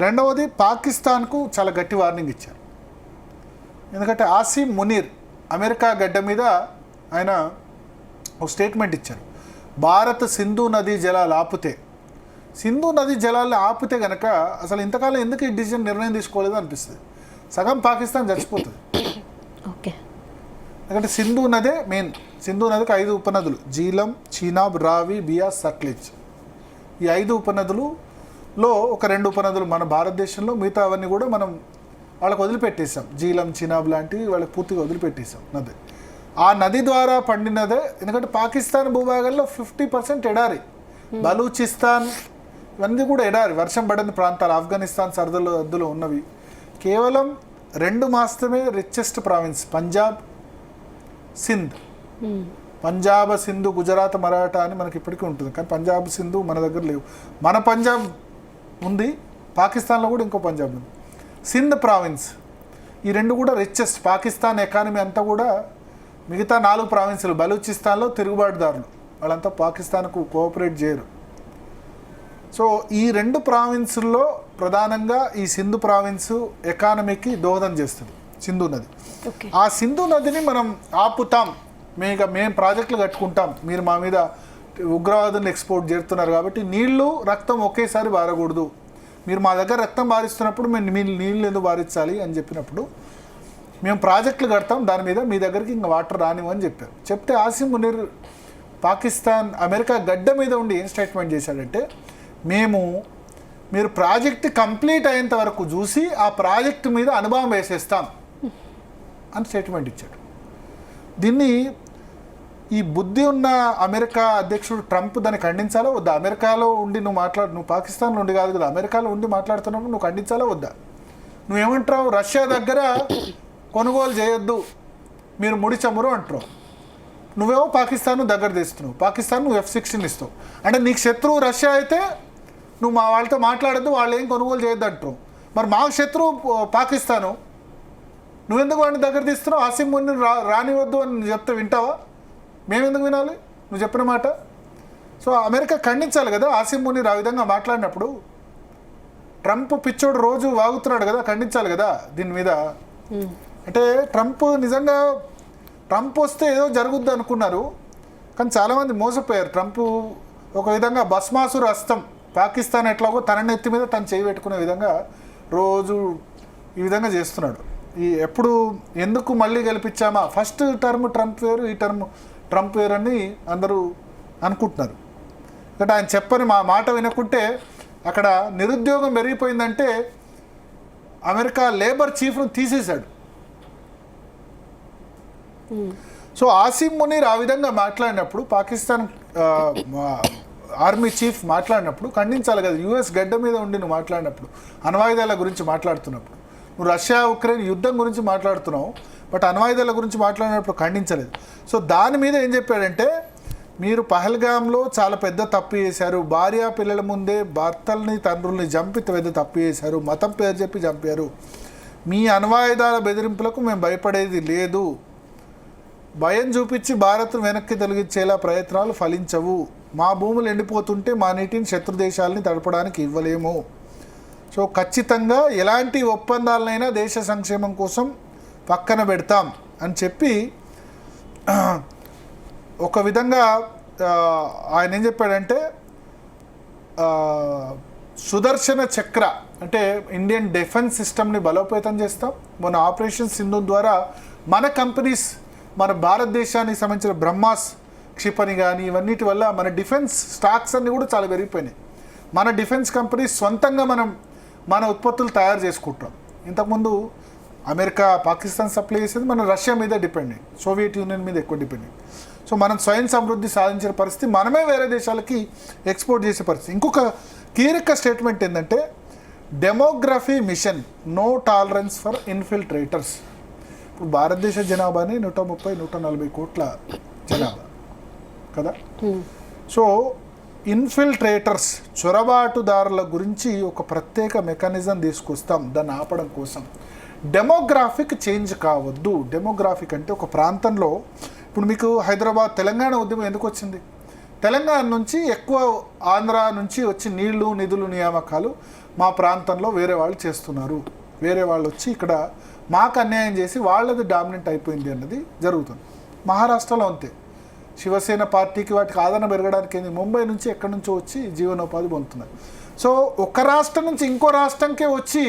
రెండవది పాకిస్తాన్కు చాలా గట్టి వార్నింగ్ ఇచ్చారు. ఎందుకంటే ఆసిమ్ మునీర్ అమెరికా గడ్డ మీద ఆయన ఒక స్టేట్మెంట్ ఇచ్చారు. భారత్ సింధు నదీ జలాలు ఆపితే, సింధు నదీ జలాలను ఆపితే కనుక అసలు ఇంతకాలం ఎందుకు ఈ నిర్ణయం తీసుకోలేదు అనిపిస్తుంది. సగం పాకిస్తాన్ చచ్చిపోతుంది. ఓకే, ఎందుకంటే సింధు నదే మెయిన్. సింధు నదికి 5 ఉపనదులు, జీలం, చీనాబ్, రావి, బియాస్, సట్లెజ్. ఈ 5 ఉపనదులలో ఒక 2 ఉపనదులు మన భారతదేశంలో, మిగతా అవన్నీ కూడా మనం వాళ్ళకి వదిలిపెట్టేసాం. జీలం, చీనాబ్ లాంటివి వాళ్ళకి పూర్తిగా వదిలిపెట్టేసాం నది. ఆ నది ద్వారా పండినదే. ఎందుకంటే పాకిస్తాన్ భూభాగంలో 50% ఎడారి, బలూచిస్తాన్ ఇవన్నీ కూడా ఎడారి, వర్షం పడని ప్రాంతాలు, ఆఫ్ఘనిస్తాన్ సరదలు అద్దులో ఉన్నవి. కేవలం 2 మాత్రమే రిచెస్ట్ ప్రావిన్స్, పంజాబ్, సింధ్. పంజాబ్, సింధు, గుజరాత్, మరాఠా అని మనకి ఇప్పటికీ ఉంటుంది. కానీ పంజాబ్, సింధు మన దగ్గర లేవు. మన పంజాబ్ ఉంది, పాకిస్తాన్లో కూడా ఇంకో పంజాబ్ ఉంది. సింధ్ ప్రావిన్స్, ఈ 2 కూడా రిచెస్ట్. పాకిస్తాన్ ఎకానమీ అంతా కూడా మిగతా 4 ప్రావిన్సులు, బలూచిస్తాన్లో తిరుగుబాటుదారులు, వాళ్ళంతా పాకిస్తాన్కు కోఆపరేట్ చేయరు. సో ఈ 2 ప్రావిన్సుల్లో ప్రధానంగా ఈ సింధు ప్రావిన్సు ఎకానమీకి దోహదం చేస్తుంది సింధు నది. ఆ సింధు నదిని మనం ఆపుతాం, మేము ప్రాజెక్టులు కట్టుకుంటాం, మీరు మా మీద ఉగ్రవాదులను ఎక్స్పోర్ట్ చేస్తున్నారు కాబట్టి నీళ్లు రక్తం ఒకేసారి బారకూడదు, మీరు మా దగ్గర రక్తం బారిస్తున్నప్పుడు మేము నీళ్ళు ఎందుకు బారించాలి అని చెప్పినప్పుడు మేము ప్రాజెక్టులు కడతాం, దాని మీద మీ దగ్గరికి ఇంకా వాటర్ రానివ్వని చెప్పారు. చెప్తే ఆసిమ్ మునీర్ పాకిస్తాన్ అమెరికా గడ్డ మీద ఉండి ఏం స్టేట్మెంట్ చేశాడంటే, మీరు ప్రాజెక్ట్ కంప్లీట్ అయ్యేంత వరకు చూసి ఆ ప్రాజెక్టు మీద అనుభవం వేసేస్తాం అని స్టేట్మెంట్ ఇచ్చాడు. దీన్ని ఈ బుద్ధి ఉన్న అమెరికా అధ్యక్షుడు ట్రంప్ దాన్ని ఖండించాలా వద్దా? అమెరికాలో ఉండి నువ్వు పాకిస్తాన్లో ఉండి కాదు కదా, అమెరికాలో ఉండి మాట్లాడుతున్నప్పుడు నువ్వు ఖండించాలా వద్దా? నువ్వేమంటావు? రష్యా దగ్గర కొనుగోలు చేయొద్దు, మీరు ముడి చమురు అంటావు. నువ్వేమో పాకిస్తాన్ దగ్గర తీస్తున్నావు, పాకిస్తాన్ నువ్వు F-16 ఇస్తావు. అంటే నీకు శత్రువు రష్యా అయితే నువ్వు వాళ్ళతో మాట్లాడద్దు, వాళ్ళు ఏం కొనుగోలు చేయొద్దు అంటావు. మరి మాకు శత్రువు పాకిస్తాను, నువ్వెందుకు వాడిని దగ్గర తీస్తున్నావు? ఆసిమ్ మునీర్ రానివద్దు అని చెప్తే వింటావా? మేమెందుకు వినాలి నువ్వు చెప్పిన మాట? సో అమెరికా ఖండించాలి కదా ఆసిమ్ మునీర్ ఆ విధంగా మాట్లాడినప్పుడు. ట్రంప్ పిచ్చోడు రోజు వాగుతున్నాడు కదా, ఖండించాలి కదా దీని మీద. అంటే ట్రంప్ వస్తే ఏదో జరుగుద్ది అనుకున్నారు, కానీ చాలామంది మోసపోయారు. ట్రంప్ ఒక విధంగా భస్మాసుర హస్తం, పాకిస్తాన్ ఎట్లాగో తన నెత్తి మీద తను చేయి పెట్టుకునే విధంగా రోజు ఈ విధంగా చేస్తున్నాడు. ఎప్పుడు ఎందుకు మళ్ళీ గెలిపించామా, ఫస్ట్ టర్మ్ ట్రంప్ వేరు, ఈ టర్మ్ ట్రంప్ వేరు అని అందరూ అనుకుంటున్నారు. ఎందుకంటే ఆయన చెప్పని మాట వినకుంటే అక్కడ నిరుద్యోగం పెరిగిపోయిందంటే అమెరికా లేబర్ చీఫ్ను తీసేశాడు. సో ఆసిమ్ మునీర్ ఆ విధంగా మాట్లాడినప్పుడు, పాకిస్తాన్ ఆర్మీ చీఫ్ మాట్లాడినప్పుడు ఖండించాలి కదా. యుఎస్ గడ్డ మీద ఉండి నువ్వు మాట్లాడినప్పుడు, అణ్వాయుధాల గురించి మాట్లాడుతున్నప్పుడు, నువ్వు రష్యా ఉక్రెయిన్ యుద్ధం గురించి మాట్లాడుతున్నావు, బట్ అణ్వాయుధాల గురించి మాట్లాడినప్పుడు ఖండించలేదు. సో దాని మీద ఏం చెప్పాడంటే, మీరు పహల్గామ్లో చాలా పెద్ద తప్పు చేశారు, భార్య పిల్లల ముందే భర్తల్ని తండ్రుల్ని చంపి పెద్ద తప్పు చేశారు, మతం పేరు చెప్పి చంపారు. మీ అణ్వాయుధాల బెదిరింపులకు మేము భయపడేది లేదు, భయం చూపించి భారత్ వెనక్కి తొలగించేలా ప్రయత్నాలు ఫలించవు, మా భూములు ఎండిపోతుంటే మా నీటిని శత్రు దేశాలని తడపడానికి ఇవ్వలేము. సో ఖచ్చితంగా ఎలాంటి ఒప్పందాలనైనా దేశ సంక్షేమం కోసం పక్కన పెడతాం అని చెప్పి ఒక విధంగా ఆయన ఏం చెప్పాడంటే, సుదర్శన చక్ర అంటే ఇండియన్ డిఫెన్స్ సిస్టమ్ని బలోపేతం చేస్తాం. మన ఆపరేషన్ సింధు ద్వారా మన కంపెనీస్, మన భారతదేశానికి సంబంధించిన బ్రహ్మాస్ క్షిపణి కానీ ఇవన్నిటి వల్ల మన డిఫెన్స్ స్టాక్స్ అన్నీ కూడా చాలా పెరిగిపోయినాయి. మన డిఫెన్స్ కంపెనీస్ సొంతంగా మన ఉత్పత్తులు తయారు చేసుకుంటాం. ఇంతకుముందు అమెరికా పాకిస్తాన్ సప్లై చేసేది, మన రష్యా మీద డిపెండ్ అయ్యి, సోవియట్ యూనియన్ మీద ఎక్కువ డిపెండ్ అయ్యి. సో మనం స్వయం సమృద్ధి సాధించిన పరిస్థితి, మనమే వేరే దేశాలకి ఎక్స్పోర్ట్ చేసే పరిస్థితి. ఇంకొక కీలక స్టేట్మెంట్ ఏంటంటే, demography mission, no tolerance for infiltrators. ఇప్పుడు భారతదేశ జనాభాని 130-140 కోట్ల జనాభా కదా. సో ఇన్ఫిల్ట్రేటర్స్, చొరబాటుదారుల గురించి ఒక ప్రత్యేక మెకానిజం తీసుకొస్తాం దాన్ని ఆపడం కోసం. డెమోగ్రాఫిక్ చేంజ్ కావద్దు. డెమోగ్రాఫిక్ అంటే ఒక ప్రాంతంలో, ఇప్పుడు మీకు హైదరాబాద్ తెలంగాణ ఉద్యమం ఎందుకు వచ్చింది? తెలంగాణ నుంచి ఎక్కువ ఆంధ్ర నుంచి వచ్చి నీళ్లు నిధులు నియామకాలు మా ప్రాంతంలో వేరే వాళ్ళు చేస్తున్నారు, వేరే వాళ్ళు వచ్చి ఇక్కడ మాకు అన్యాయం చేసి వాళ్ళది డామినెంట్ అయిపోయింది అన్నది జరుగుతుంది. మహారాష్ట్రలో అంతే. శివసేన పార్టీకి వాటికి ఆదరణ పెరగడానికి ఏంది, ముంబై నుంచి ఎక్కడి నుంచో వచ్చి జీవనోపాధి పొందుతున్నారు. సో ఒక రాష్ట్రం నుంచి ఇంకో రాష్ట్రంకే వచ్చి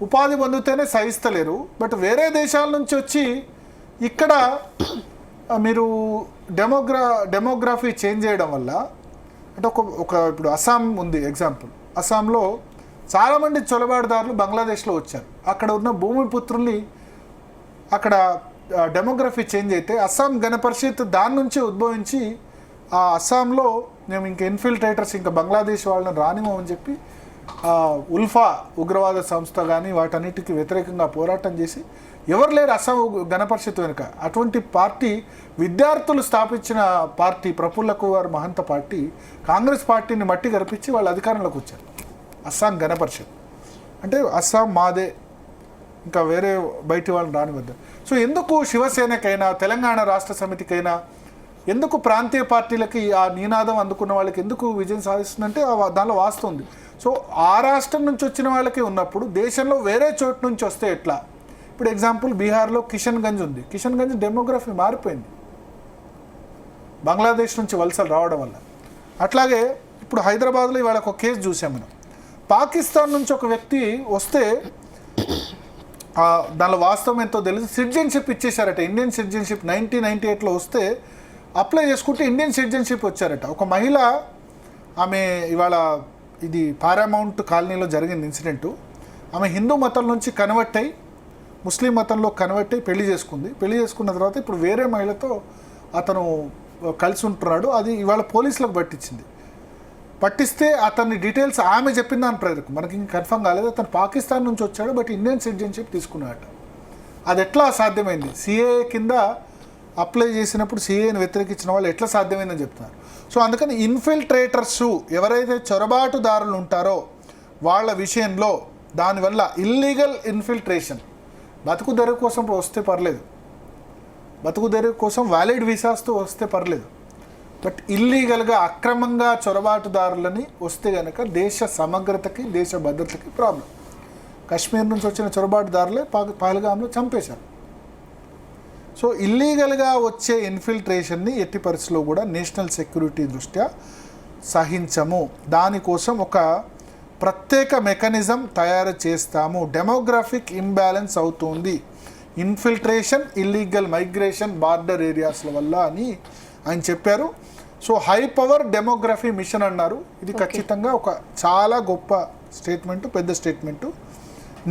ఉపాధి పొందితేనే సహిస్తలేరు. బట్ వేరే దేశాల నుంచి వచ్చి ఇక్కడ మీరు డెమోగ్రఫీ చేంజ్ చేయడం వల్ల, అంటే ఒక ఇప్పుడు అస్సాం ఉంది ఎగ్జాంపుల్. అస్సాంలో చాలామంది చొలబాటుదారులు బంగ్లాదేశ్లో వచ్చారు. అక్కడ ఉన్న భూమిపుత్రుల్ని అక్కడ డెమోగ్రఫీ చేంజ్ అయితే అస్సాం గణపరిషత్ దాని నుంచి ఉద్భవించి ఆ అస్సాంలో మేము ఇంకా ఇన్ఫిల్ట్రేటర్స్ ఇంకా బంగ్లాదేశ్ వాళ్ళని రానివ్వమని చెప్పి ఉల్ఫా ఉగ్రవాద సంస్థ కానీ వాటన్నిటికీ వ్యతిరేకంగా పోరాటం చేసి ఎవరు లేరు అస్సాం గణపరిషత్ వెనుక. అటువంటి పార్టీ విద్యార్థులు స్థాపించిన పార్టీ ప్రఫుల్ల కుమార్ మహంత పార్టీ కాంగ్రెస్ పార్టీని మట్టి గరిపించి వాళ్ళు అధికారంలోకి వచ్చారు. అస్సాం గణపరిషత్ అంటే అస్సాం మాదే, ఇంకా వేరే బయటి వాళ్ళని రానివద్దు. సో ఎందుకు శివసేనకైనా తెలంగాణ రాష్ట్ర సమితికైనా ఎందుకు ప్రాంతీయ పార్టీలకి ఆ నినాదం అందుకున్న వాళ్ళకి ఎందుకు విజయం సాధిస్తుందంటే దానిలో వాస్తవం ఉంది. సో ఆ రాష్ట్రం నుంచి వచ్చిన వాళ్ళకి ఉన్నప్పుడు దేశంలో వేరే చోటు నుంచి వస్తే ఎట్లా? ఇప్పుడు ఎగ్జాంపుల్ బీహార్లో కిషన్గంజ్ ఉంది. కిషన్గంజ్ డెమోగ్రఫీ మారిపోయింది బంగ్లాదేశ్ నుంచి వలసలు రావడం వల్ల. అట్లాగే ఇప్పుడు హైదరాబాద్లో ఇవాళ ఒక కేసు చూసాం మనం. పాకిస్తాన్ నుంచి ఒక వ్యక్తి వస్తే దానిలో వాస్తవం ఎంతో తెలిసి సిటిజన్షిప్ ఇచ్చేశారట. ఇండియన్ సిటిజన్షిప్ 1998లో వస్తే అప్లై చేసుకుంటే ఇండియన్ సిటిజన్షిప్ వచ్చారట. ఒక మహిళ, ఆమె ఇవాళ ఇది పారామౌంట్ కాలనీలో జరిగింది ఇన్సిడెంటు. ఆమె హిందూ మతం నుంచి కన్వర్ట్ అయ్యి ముస్లిం మతంలో కన్వర్ట్ అయ్యి పెళ్లి చేసుకుంది. పెళ్లి చేసుకున్న తర్వాత ఇప్పుడు వేరే మహిళతో అతను కలిసి ఉంటున్నాడు. అది ఇవాళ పోలీసులకు పట్టిస్తే అతని డీటెయిల్స్ ఆమె చెప్పిన దాని ప్రజలకు మనకి ఇంకా కన్ఫర్మ్ కాలేదు. అతను పాకిస్తాన్ నుంచి వచ్చాడు, బట్ ఇండియన్ సిటిజన్షిప్ తీసుకున్నాడు. అది ఎట్లా సాధ్యమైంది? సిఏ కింద అప్లై చేసినప్పుడు సిఏని వ్యతిరేకించిన వాళ్ళు ఎట్లా సాధ్యమైందని చెప్తున్నారు. సో అందుకని ఇన్ఫిల్ట్రేటర్స్ ఎవరైతే చొరబాటుదారులు ఉంటారో వాళ్ళ విషయంలో దానివల్ల ఇల్లీగల్ ఇన్ఫిల్ట్రేషన్, బతుకు తెరువు కోసం వస్తే పర్లేదు, బతుకు తెరువు కోసం వ్యాలిడ్ వీసాస్తో వస్తే పర్లేదు, బట్ ఇల్లీగల్గా అక్రమంగా చొరబాటుదారులని వస్తే కనుక దేశ సమగ్రతకి దేశ భద్రతకి ప్రాబ్లం. కాశ్మీర్ నుంచి వచ్చిన చొరబాటుదారులే పహల్గామ్లో చంపేశారు. సో ఇల్లీగల్గా వచ్చే ఇన్ఫిల్ట్రేషన్ని ఎట్టి పరిస్థితుల్లో కూడా నేషనల్ సెక్యూరిటీ దృష్ట్యా సహించము. దానికోసం ఒక ప్రత్యేక మెకానిజం తయారు చేస్తాము. డెమోగ్రాఫిక్ ఇంబ్యాలెన్స్ అవుతుంది, ఇన్ఫిల్ట్రేషన్, ఇల్లీగల్ మైగ్రేషన్ బార్డర్ ఏరియాస్ల వల్ల అని ఆయన చెప్పారు. So high power demography mission అన్నారు. ఇది ఖచ్చితంగా ఒక చాలా గొప్ప స్టేట్మెంటు, పెద్ద statement.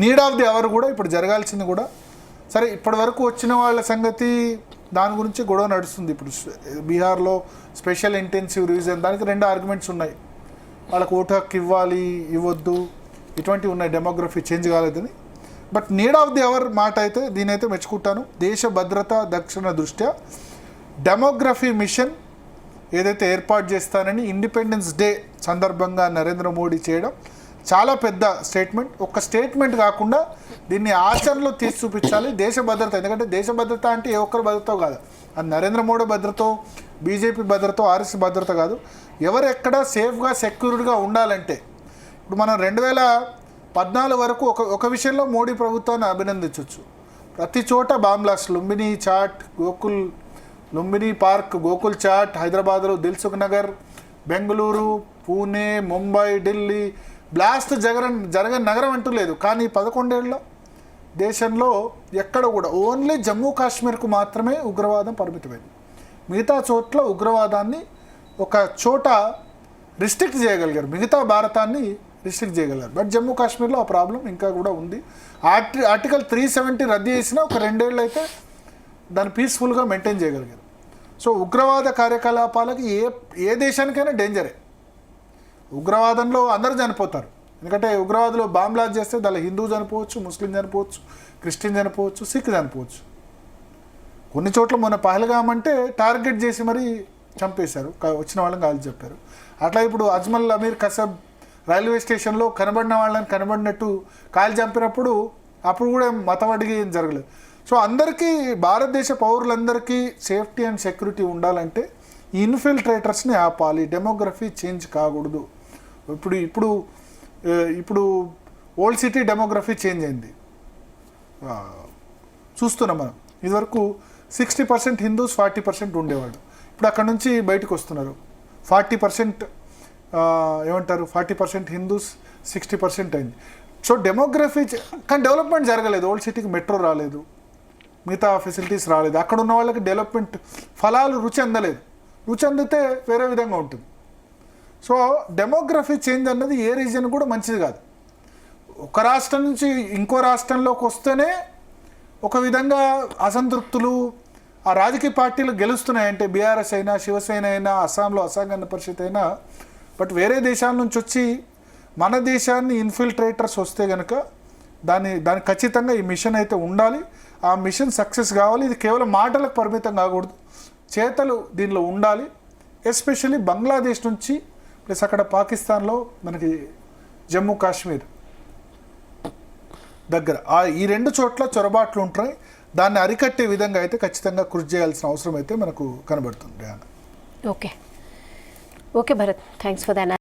Need of the hour కూడా ఇప్పుడు జరగాల్సింది కూడా. సరే, ఇప్పటి వరకు వచ్చిన వాళ్ళ సంగతి దాని గురించి గొడవ నడుస్తుంది. ఇప్పుడు బీహార్లో స్పెషల్ ఇంటెన్సివ్ రివిజన్, దానికి 2 ఆర్గ్యుమెంట్స్ ఉన్నాయి. వాళ్ళకు ఓటు హక్కు ఇవ్వాలి, ఇవ్వద్దు, ఇటువంటివి ఉన్నాయి. డెమోగ్రఫీ చేంజ్ కాలేదని. But need of the hour మాట అయితే దీనైతే మెచ్చుకుంటాను. దేశ భద్రత దక్షిణ దృష్ట్యా డెమోగ్రఫీ మిషన్ ఏదైతే ఏర్పాటు చేస్తానని ఇండిపెండెన్స్ డే సందర్భంగా నరేంద్ర మోడీ చేయడం చాలా పెద్ద స్టేట్మెంట్. ఒక స్టేట్మెంట్ కాకుండా దీన్ని ఆచరణలో తీసి చూపించాలి. దేశ భద్రత, ఎందుకంటే దేశ భద్రత అంటే ఏ ఒక్కరి భద్రత కాదు, అది నరేంద్ర మోడీ భద్రత, బీజేపీ భద్రత, ఆర్ఎస్ భద్రత కాదు. ఎవరు ఎక్కడ సేఫ్గా సెక్యూర్డ్గా ఉండాలంటే ఇప్పుడు మనం 2014 వరకు ఒక విషయంలో మోడీ ప్రభుత్వాన్ని అభినందించవచ్చు. ప్రతి చోట బాంబ్లాస్ట్, లుంబిని చాట్, లుంబిని పార్క్, గోకుల్ చాట్, హైదరాబాద్లో దిల్సుఖ్ నగర్, బెంగళూరు, పూణే, ముంబై, ఢిల్లీ బ్లాస్ట్ జరగని నగరం అంటూ లేదు. కానీ 11 ఏళ్ళలో దేశంలో ఎక్కడ కూడా ఓన్లీ జమ్మూ కాశ్మీర్కు మాత్రమే ఉగ్రవాదం పరిమితమైంది. మిగతా చోట్ల ఉగ్రవాదాన్ని ఒక చోట రిస్ట్రిక్ట్ చేయగలిగారు, మిగతా భారతాన్ని రిస్ట్రిక్ట్ చేయగలిగారు. బట్ జమ్మూ కాశ్మీర్లో ఆ ప్రాబ్లం ఇంకా కూడా ఉంది. ఆర్టికల్ 370 రద్దు చేసినా ఒక 2 ఏళ్ళు అయితే దాన్ని పీస్ఫుల్గా మెయింటైన్ చేయగలిగారు. సో ఉగ్రవాద కార్యకలాపాలకి ఏ దేశానికైనా డేంజరే. ఉగ్రవాదంలో అందరూ చనిపోతారు, ఎందుకంటే ఉగ్రవాదులు బాంబ్లాస్ట్ చేస్తే దానిలో హిందూ చనిపోవచ్చు, ముస్లిం చనిపోవచ్చు, క్రిస్టియన్ చనిపోవచ్చు, సిక్ చనిపోవచ్చు. కొన్ని చోట్ల మొన్న పహల్గామ్ అంటే టార్గెట్ చేసి మరీ చంపేశారు, వచ్చిన వాళ్ళని కాదు చెప్పారు. అట్లా ఇప్పుడు అజ్మల్ అమీర్ కసబ్ రైల్వే స్టేషన్లో కనబడిన వాళ్ళని కనబడినట్టు కాలు చంపినప్పుడు అప్పుడు కూడా మతం అడిగి ఏం జరగలేదు. సో అందరికీ, భారతదేశ పౌరులందరికీ సేఫ్టీ అండ్ సెక్యూరిటీ ఉండాలంటే ఈ ఇన్ఫిల్ట్రేటర్స్ని ఆపాలి, డెమోగ్రఫీ చేంజ్ కాకూడదు. ఇప్పుడు ఇప్పుడు ఓల్డ్ సిటీ డెమోగ్రఫీ చేంజ్ అయింది, చూస్తున్నాం మనం. ఇదివరకు 60% హిందూస్ 40% ఉండేవాడు, ఇప్పుడు అక్కడ నుంచి బయటకు వస్తున్నారు. 40% ఏమంటారు, 40% హిందూస్ 60% అయింది. సో డెమోగ్రఫీ కానీ డెవలప్మెంట్ జరగలేదు. ఓల్డ్ సిటీకి మెట్రో రాలేదు, మిగతా ఫెసిలిటీస్ రాలేదు, అక్కడ ఉన్న వాళ్ళకి డెవలప్మెంట్ ఫలాలు రుచి అందలేదు. రుచి అందితే వేరే విధంగా ఉంటుంది. సో డెమోగ్రఫీ చేంజ్ అన్నది ఏ రీజన్ కూడా మంచిది కాదు. ఒక రాష్ట్రం నుంచి ఇంకో రాష్ట్రంలోకి వస్తేనే ఒక విధంగా అసంతృప్తులు, ఆ రాజకీయ పార్టీలు గెలుస్తున్నాయంటే బీఆర్ఎస్ అయినా శివసేన అయినా అస్సాంలో అస్సాం గణ పరిషత్ అయినా. బట్ వేరే దేశాల నుంచి వచ్చి మన దేశాన్ని ఇన్ఫిల్ట్రేటర్స్ వస్తే కనుక దాని ఖచ్చితంగా ఈ మిషన్ అయితే ఉండాలి. ఆ మిషన్ సక్సెస్ కావాలి. ఇది కేవలం మాటలకు పరిమితం కాకూడదు, చేతలు దీనిలో ఉండాలి. ఎస్పెషల్లీ బంగ్లాదేశ్ నుంచి ప్లస్ అక్కడ పాకిస్తాన్లో మనకి జమ్మూ కాశ్మీర్ దగ్గర ఈ 2 చోట్ల చొరబాట్లు ఉంటాయి. దాన్ని అరికట్టే విధంగా అయితే ఖచ్చితంగా కృషి చేయాల్సిన అవసరం అయితే మనకు కనబడుతుంది. Okay Bharat, thanks for that.